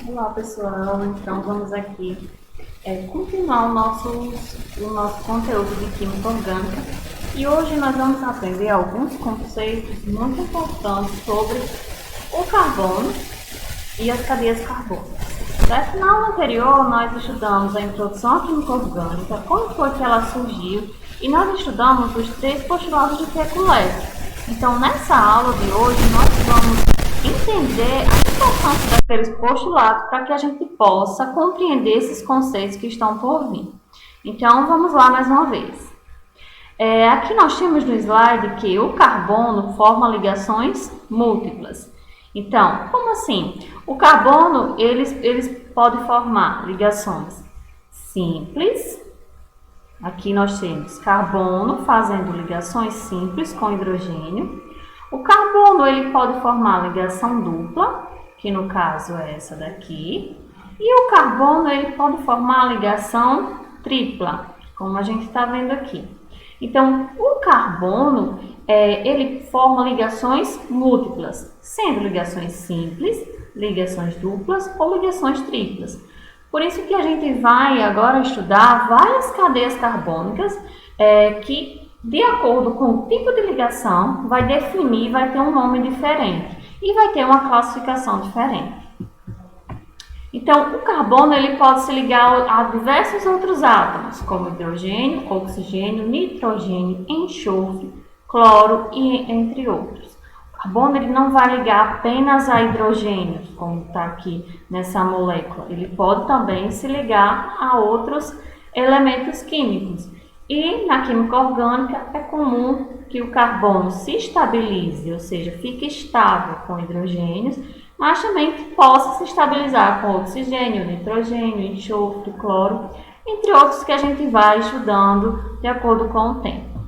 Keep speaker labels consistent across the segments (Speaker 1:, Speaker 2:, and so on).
Speaker 1: Olá pessoal, então vamos aqui continuar o nosso conteúdo de Química Orgânica e hoje nós vamos aprender alguns conceitos muito importantes sobre o carbono e as cadeias carbônicas. Certo? Na aula anterior nós estudamos a introdução à Química Orgânica, como foi que ela surgiu e nós estudamos os 3 postulados de Kekulé. Então nessa aula de hoje nós vamos entender a importância daqueles postulados para que a gente possa compreender esses conceitos que estão por vir. Então, vamos lá mais uma vez. Aqui nós temos no slide que o carbono forma ligações múltiplas. Então, como assim? O carbono, eles podem formar ligações simples. Aqui nós temos carbono fazendo ligações simples com hidrogênio. O carbono ele pode formar ligação dupla, que no caso é essa daqui, e o carbono ele pode formar ligação tripla, como a gente está vendo aqui. Então, o carbono ele forma ligações múltiplas, sendo ligações simples, ligações duplas ou ligações triplas. Por isso que a gente vai agora estudar várias cadeias carbônicas que de acordo com o tipo de ligação, vai definir, vai ter um nome diferente e vai ter uma classificação diferente. Então, o carbono ele pode se ligar a diversos outros átomos, como hidrogênio, oxigênio, nitrogênio, enxofre, cloro e entre outros. O carbono ele não vai ligar apenas a hidrogênio, como está aqui nessa molécula. Ele pode também se ligar a outros elementos químicos. E na química orgânica é comum que o carbono se estabilize, ou seja, fique estável com hidrogênios, mas também que possa se estabilizar com oxigênio, nitrogênio, enxofre, cloro, entre outros que a gente vai estudando de acordo com o tempo.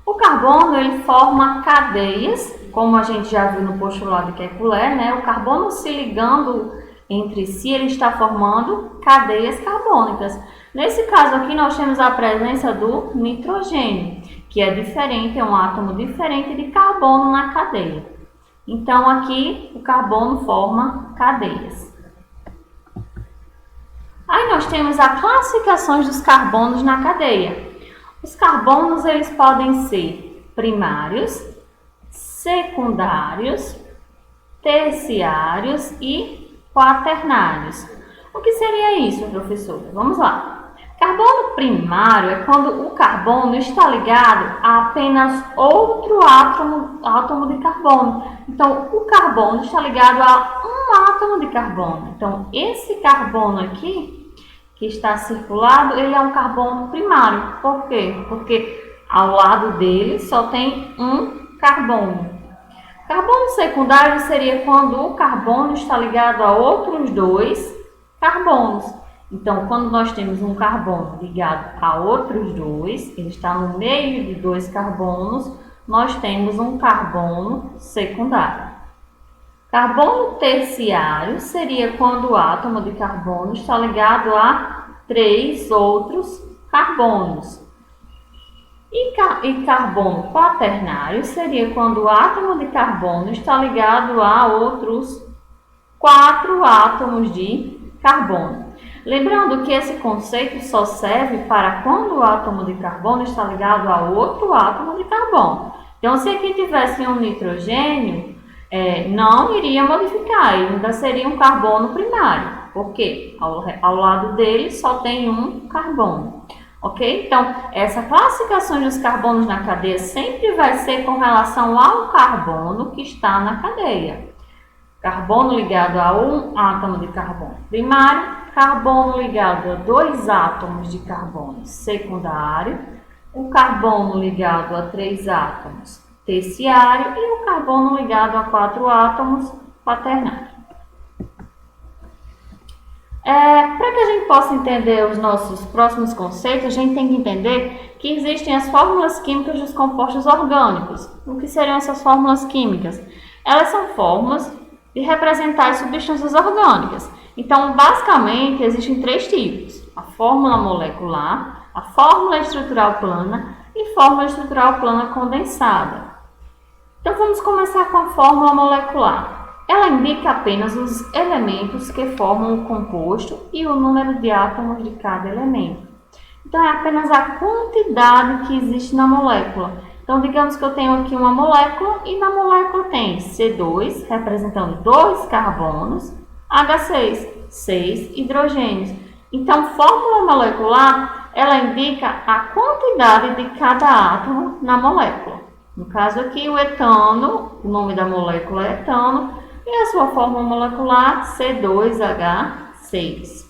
Speaker 1: O carbono ele forma cadeias, como a gente já viu no postulado de Kekulé, né? O carbono se ligando entre si, ele está formando cadeias carbônicas. Nesse caso aqui, nós temos a presença do nitrogênio, que é diferente, é um átomo diferente de carbono na cadeia. Então, aqui, o carbono forma cadeias. Aí nós temos as classificações dos carbonos na cadeia. Os carbonos, eles podem ser primários, secundários, terciários e quaternários. O que seria isso, professora? Vamos lá. Carbono primário é quando o carbono está ligado a apenas outro átomo de carbono. Então, o carbono está ligado a um átomo de carbono. Então, esse carbono aqui, que está circulado, ele é um carbono primário. Por quê? Porque ao lado dele só tem um carbono. Carbono secundário seria quando o carbono está ligado a outros 2 carbonos. Então, quando nós temos um carbono ligado a outros 2, ele está no meio de 2 carbonos, nós temos um carbono secundário. Carbono terciário seria quando o átomo de carbono está ligado a 3 outros carbonos. E carbono quaternário seria quando o átomo de carbono está ligado a outros 4 átomos de carbono. Lembrando que esse conceito só serve para quando o átomo de carbono está ligado a outro átomo de carbono. Então, se aqui tivesse um nitrogênio, não iria modificar, ainda seria um carbono primário, porque ao lado dele só tem um carbono. Ok? Então, essa classificação dos carbonos na cadeia sempre vai ser com relação ao carbono que está na cadeia. Carbono ligado a um átomo de carbono primário, carbono ligado a 2 átomos de carbono secundário, o carbono ligado a 3 átomos terciário e o carbono ligado a 4 átomos quaternário. Para que a gente possa entender os nossos próximos conceitos, a gente tem que entender que existem as fórmulas químicas dos compostos orgânicos. O que seriam essas fórmulas químicas? Elas são fórmulas de representar as substâncias orgânicas. Então, basicamente, existem 3 tipos: a fórmula molecular, a fórmula estrutural plana e fórmula estrutural plana condensada. Então, vamos começar com a fórmula molecular. ela indica apenas os elementos que formam o composto e o número de átomos de cada elemento. Então, é apenas a quantidade que existe na molécula. Então, digamos que eu tenho aqui uma molécula e na molécula tem C2, representando 2 carbonos, H6, 6 hidrogênios. Então, fórmula molecular, ela indica a quantidade de cada átomo na molécula. No caso aqui, o etano, o nome da molécula é etano, e a sua fórmula molecular C2H6.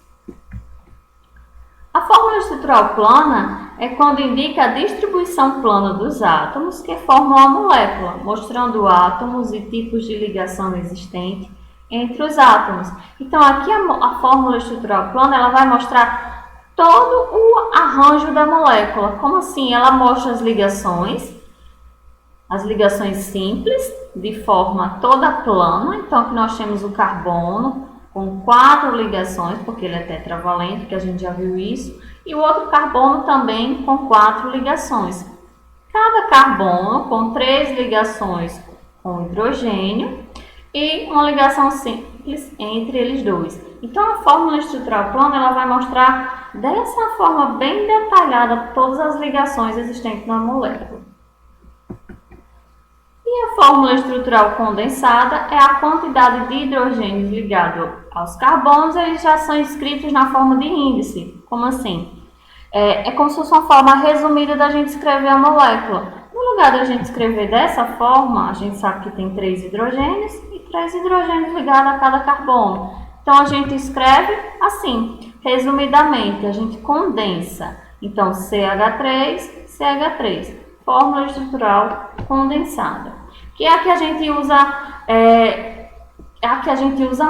Speaker 1: A fórmula estrutural plana é quando indica a distribuição plana dos átomos que formam a molécula, mostrando átomos e tipos de ligação existente entre os átomos. Então, aqui a fórmula estrutural plana ela vai mostrar todo o arranjo da molécula. Como assim? Ela mostra as ligações simples, de forma toda plana. Então, aqui nós temos o carbono com 4 ligações, porque ele é tetravalente, que a gente já viu isso, e o outro carbono também com 4 ligações. Cada carbono com 3 ligações com hidrogênio e uma ligação simples entre eles dois. Então, a fórmula estrutural plana ela vai mostrar dessa forma bem detalhada todas as ligações existentes na molécula. E a fórmula estrutural condensada é a quantidade de hidrogênios ligados aos carbonos, eles já são escritos na forma de índice. Como assim? É como se fosse uma forma resumida da gente escrever a molécula. No lugar da gente escrever dessa forma, a gente sabe que tem 3 hidrogênios e 3 hidrogênios ligados a cada carbono. Então, a gente escreve assim, resumidamente, a gente condensa. Então, CH3, CH3. Fórmula estrutural condensada, que é a que a gente usa,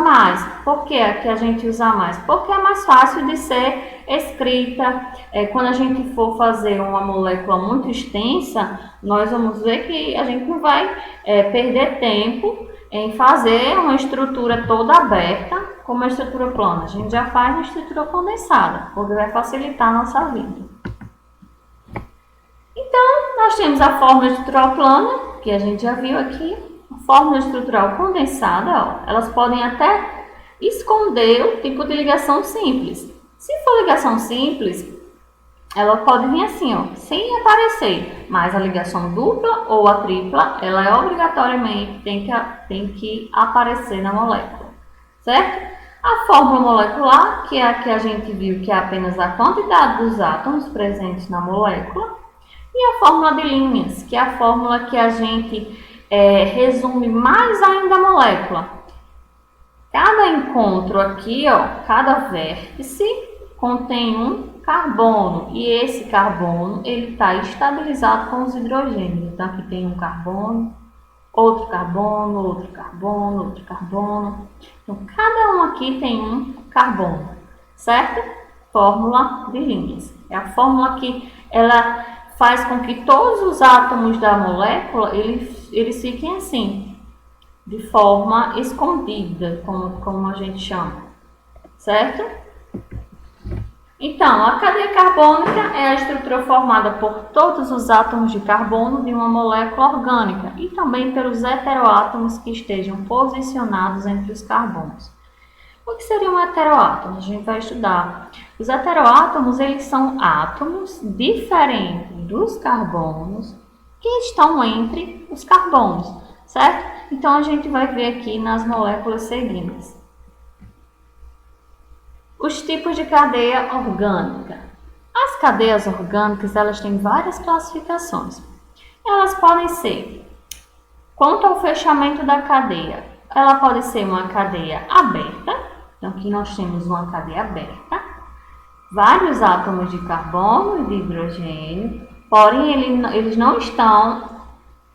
Speaker 1: mais. Por que é a que a gente usa mais? Porque é mais fácil de ser escrita. Quando a gente for fazer uma molécula muito extensa, nós vamos ver que a gente não vai perder tempo em fazer uma estrutura toda aberta como a estrutura plana. A gente já faz uma estrutura condensada, porque vai facilitar a nossa vida. Então, nós temos a fórmula estrutural plana, que a gente já viu aqui, a fórmula estrutural condensada, ó, elas podem até esconder o tipo de ligação simples. Se for ligação simples, ela pode vir assim, ó, sem aparecer, mas a ligação dupla ou a tripla, ela é obrigatoriamente tem que aparecer na molécula, certo? A fórmula molecular, que é a que a gente viu que é apenas a quantidade dos átomos presentes na molécula, e a fórmula de linhas, que é a fórmula que a gente resume mais ainda a molécula. Cada encontro aqui, ó, cada vértice contém um carbono. E esse carbono, ele está estabilizado com os hidrogênios. Então, aqui tem um carbono, outro carbono, outro carbono, outro carbono. Então, cada um aqui tem um carbono, certo? Fórmula de linhas. É a fórmula que ela faz com que todos os átomos da molécula eles fiquem assim, de forma escondida, como a gente chama, certo? Então, a cadeia carbônica é a estrutura formada por todos os átomos de carbono de uma molécula orgânica e também pelos heteroátomos que estejam posicionados entre os carbonos. O que seria um heteroátomo? A gente vai estudar. Os heteroátomos, eles são átomos diferentes dos carbonos que estão entre os carbonos, certo? Então, a gente vai ver aqui nas moléculas seguintes. Os tipos de cadeia orgânica. As cadeias orgânicas, elas têm várias classificações. Elas podem ser, quanto ao fechamento da cadeia, ela pode ser uma cadeia aberta. Então, aqui nós temos uma cadeia aberta, vários átomos de carbono e de hidrogênio, porém eles não estão,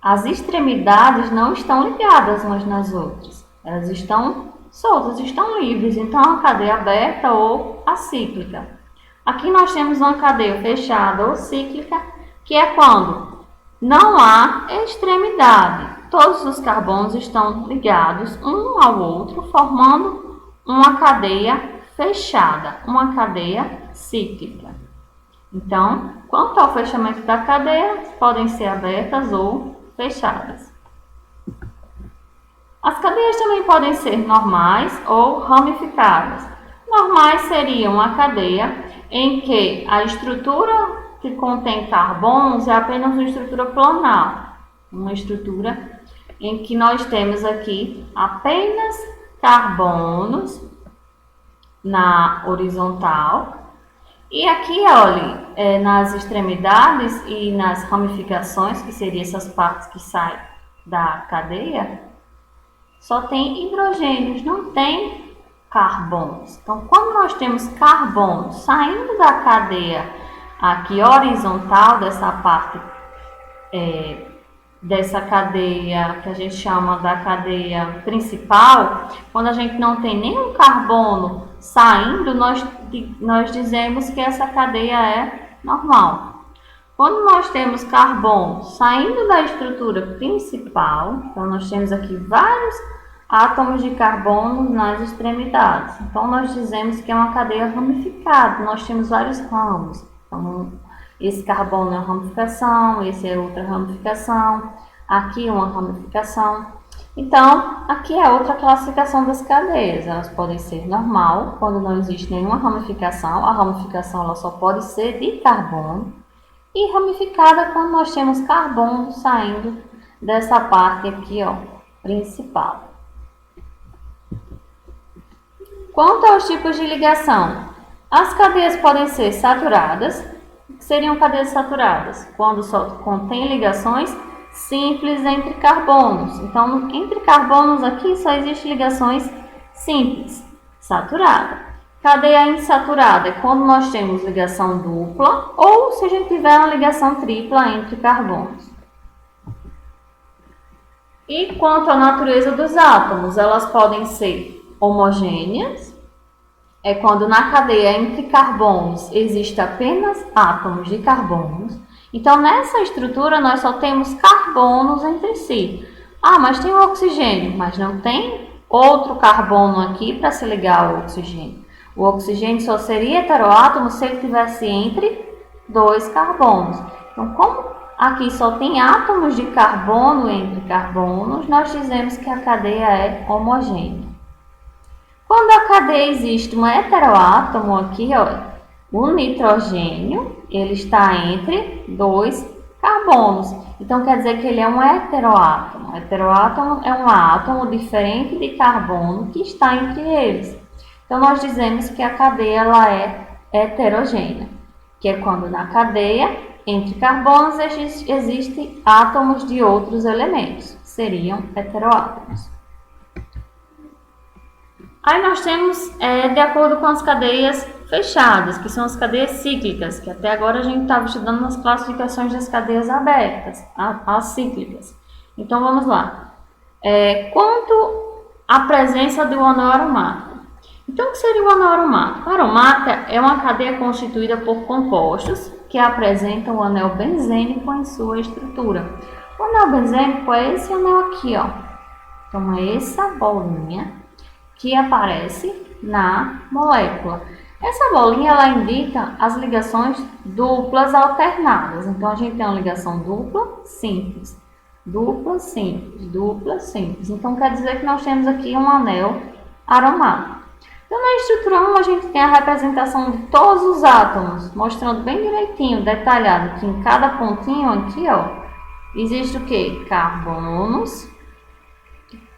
Speaker 1: as extremidades não estão ligadas umas nas outras, elas estão soltas, estão livres, então é uma cadeia aberta ou acíclica. Aqui nós temos uma cadeia fechada ou cíclica, que é quando não há extremidade, todos os carbonos estão ligados um ao outro, formando uma cadeia fechada, uma cadeia cíclica. Então, quanto ao fechamento da cadeia, podem ser abertas ou fechadas. As cadeias também podem ser normais ou ramificadas. Normais seriam a cadeia em que a estrutura que contém carbonos é apenas uma estrutura planar, uma estrutura em que nós temos aqui apenas carbonos na horizontal. E aqui, olha, nas extremidades e nas ramificações, que seriam essas partes que saem da cadeia, só tem hidrogênios, não tem carbonos. Então, quando nós temos carbonos saindo da cadeia aqui horizontal, dessa parte, dessa cadeia que a gente chama da cadeia principal, quando a gente não tem nenhum carbono saindo, nós dizemos que essa cadeia é normal. Quando nós temos carbono saindo da estrutura principal, então nós temos aqui vários átomos de carbono nas extremidades. Então nós dizemos que é uma cadeia ramificada, nós temos vários ramos. Então, esse carbono é uma ramificação, esse é outra ramificação, aqui uma ramificação. Então, aqui é outra classificação das cadeias. Elas podem ser normal, quando não existe nenhuma ramificação. A ramificação ela só pode ser de carbono. E ramificada quando nós temos carbono saindo dessa parte aqui, ó, principal. Quanto aos tipos de ligação, as cadeias podem ser saturadas. O que seriam cadeias saturadas? Quando só contém ligações simples entre carbonos. Então, entre carbonos aqui só existem ligações simples, saturada. Cadeia insaturada é quando nós temos ligação dupla ou se a gente tiver uma ligação tripla entre carbonos. E quanto à natureza dos átomos, elas podem ser homogêneas, é quando na cadeia entre carbonos existe apenas átomos de carbonos. Então, nessa estrutura, nós só temos carbonos entre si. Ah, mas tem o oxigênio, mas não tem outro carbono aqui para se ligar ao oxigênio. O oxigênio só seria heteroátomo se ele tivesse entre dois carbonos. Então, como aqui só tem átomos de carbono entre carbonos, nós dizemos que a cadeia é homogênea. Quando a cadeia existe um heteroátomo aqui, olha, o nitrogênio, ele está entre dois carbonos. Então, quer dizer que ele é um heteroátomo. Heteroátomo é um átomo diferente de carbono que está entre eles. Então, nós dizemos que a cadeia ela é heterogênea, que é quando na cadeia, entre carbonos, existem átomos de outros elementos, que seriam heteroátomos. Aí nós temos, de acordo com as cadeias fechadas, que são as cadeias cíclicas, que até agora a gente estava estudando nas classificações das cadeias abertas, as cíclicas. Então, vamos lá. Quanto à presença do anel aromático. Então, o que seria o anel aromático? A aromática é uma cadeia constituída por compostos que apresentam o anel benzênico em sua estrutura. O anel benzênico é esse anel aqui, ó. Então, é essa bolinha que aparece na molécula. Essa bolinha, ela indica as ligações duplas alternadas. Então, a gente tem uma ligação dupla, simples. Dupla, simples. Dupla, simples. Então, quer dizer que nós temos aqui um anel aromático. Então, na estrutura 1, a gente tem a representação de todos os átomos, mostrando bem direitinho, detalhado, que em cada pontinho aqui, ó, existe o quê? Carbonos,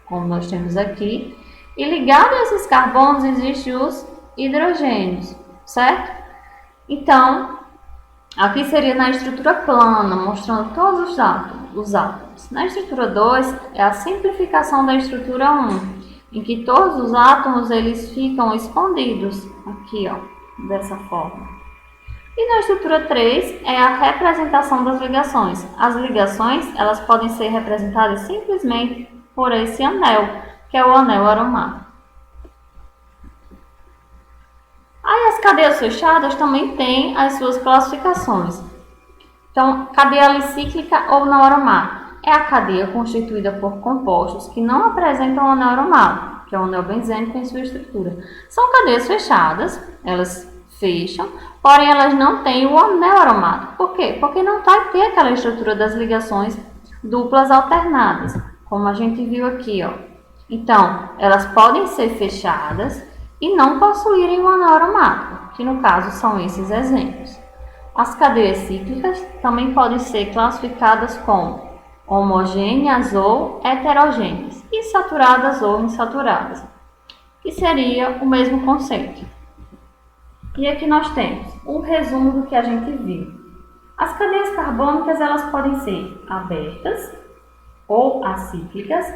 Speaker 1: como nós temos aqui, e ligado a esses carbonos existem os hidrogênios, certo? Então, aqui seria na estrutura plana, mostrando todos os átomos. Na estrutura 2, é a simplificação da estrutura 1. Em que todos os átomos eles ficam escondidos aqui, ó, dessa forma. E na estrutura 3 é a representação das ligações. As ligações, elas podem ser representadas simplesmente por esse anel, que é o anel aromático. Aí as cadeias fechadas também têm as suas classificações. Então, cadeia alicíclica ou não aromática. É a cadeia constituída por compostos que não apresentam o anel aromático, que é o anel benzênico em sua estrutura. São cadeias fechadas, elas fecham, porém elas não têm o anel aromático. Por quê? Porque não vai ter aquela estrutura das ligações duplas alternadas, como a gente viu aqui, ó. Então, elas podem ser fechadas e não possuírem um anel aromático, que no caso são esses exemplos. As cadeias cíclicas também podem ser classificadas como homogêneas ou heterogêneas, e saturadas ou insaturadas, que seria o mesmo conceito. E aqui nós temos um resumo do que a gente viu. As cadeias carbônicas elas podem ser abertas ou acíclicas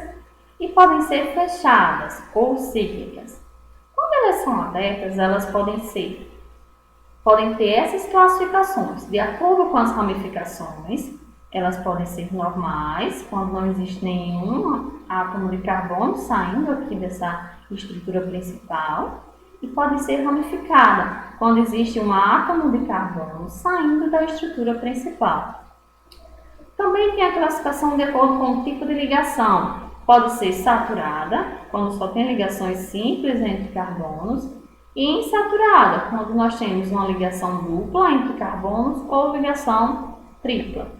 Speaker 1: e podem ser fechadas ou cíclicas. Quando elas são abertas, elas podem ter essas classificações. De acordo com as ramificações, elas podem ser normais, quando não existe nenhum átomo de carbono saindo aqui dessa estrutura principal, e pode ser ramificada, quando existe um átomo de carbono saindo da estrutura principal. Também tem a classificação de acordo com o tipo de ligação. Pode ser saturada, quando só tem ligações simples entre carbonos, e insaturada, quando nós temos uma ligação dupla entre carbonos ou ligação tripla.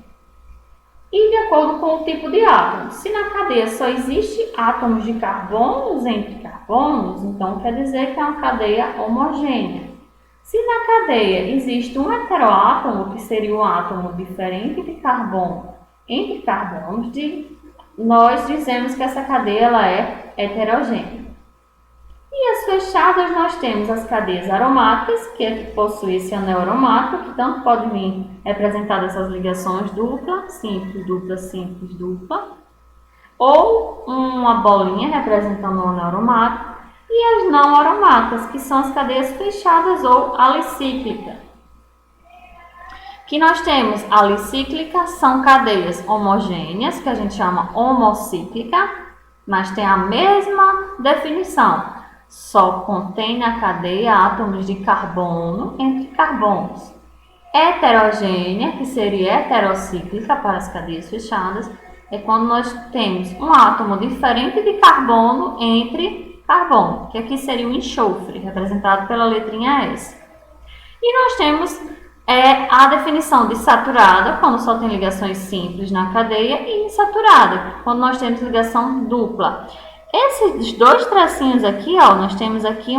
Speaker 1: E de acordo com o tipo de átomo. Se na cadeia só existe átomos de carbonos entre carbonos, então quer dizer que é uma cadeia homogênea. Se na cadeia existe um heteroátomo, que seria um átomo diferente de carbono entre carbonos, nós dizemos que essa cadeia ela é heterogênea. E as fechadas nós temos as cadeias aromáticas, que é que possui esse anel aromático, que tanto pode vir representar essas ligações dupla, simples, dupla, ou uma bolinha representando o anel aromático, e as não aromáticas, que são as cadeias fechadas ou alicíclicas. Que nós temos alicíclicas, são cadeias homogêneas, que a gente chama homocíclica, mas tem a mesma definição. Só contém na cadeia átomos de carbono entre carbonos. Heterogênea, que seria heterocíclica para as cadeias fechadas, é quando nós temos um átomo diferente de carbono entre carbono, que aqui seria o enxofre, representado pela letrinha S. E nós temos a definição de saturada, quando só tem ligações simples na cadeia, e insaturada, quando nós temos ligação dupla. Esses dois tracinhos aqui, ó, nós temos aqui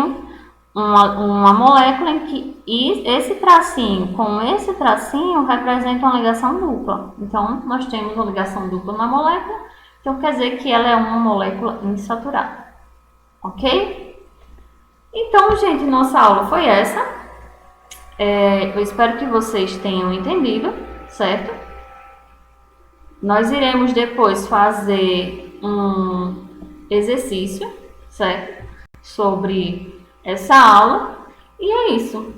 Speaker 1: uma molécula em que esse tracinho com esse tracinho representa uma ligação dupla. Então, nós temos uma ligação dupla na molécula, então quer dizer que ela é uma molécula insaturada. Ok? Então, gente, nossa aula foi essa. Eu espero que vocês tenham entendido, certo? Nós iremos depois fazer um exercício, certo? Sobre essa aula. E é isso.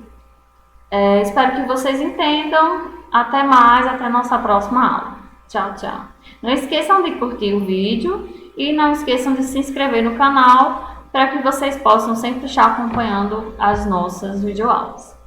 Speaker 1: Espero que vocês entendam. Até mais, até a nossa próxima aula. Tchau, tchau. Não esqueçam de curtir o vídeo e não esqueçam de se inscrever no canal para que vocês possam sempre estar acompanhando as nossas videoaulas.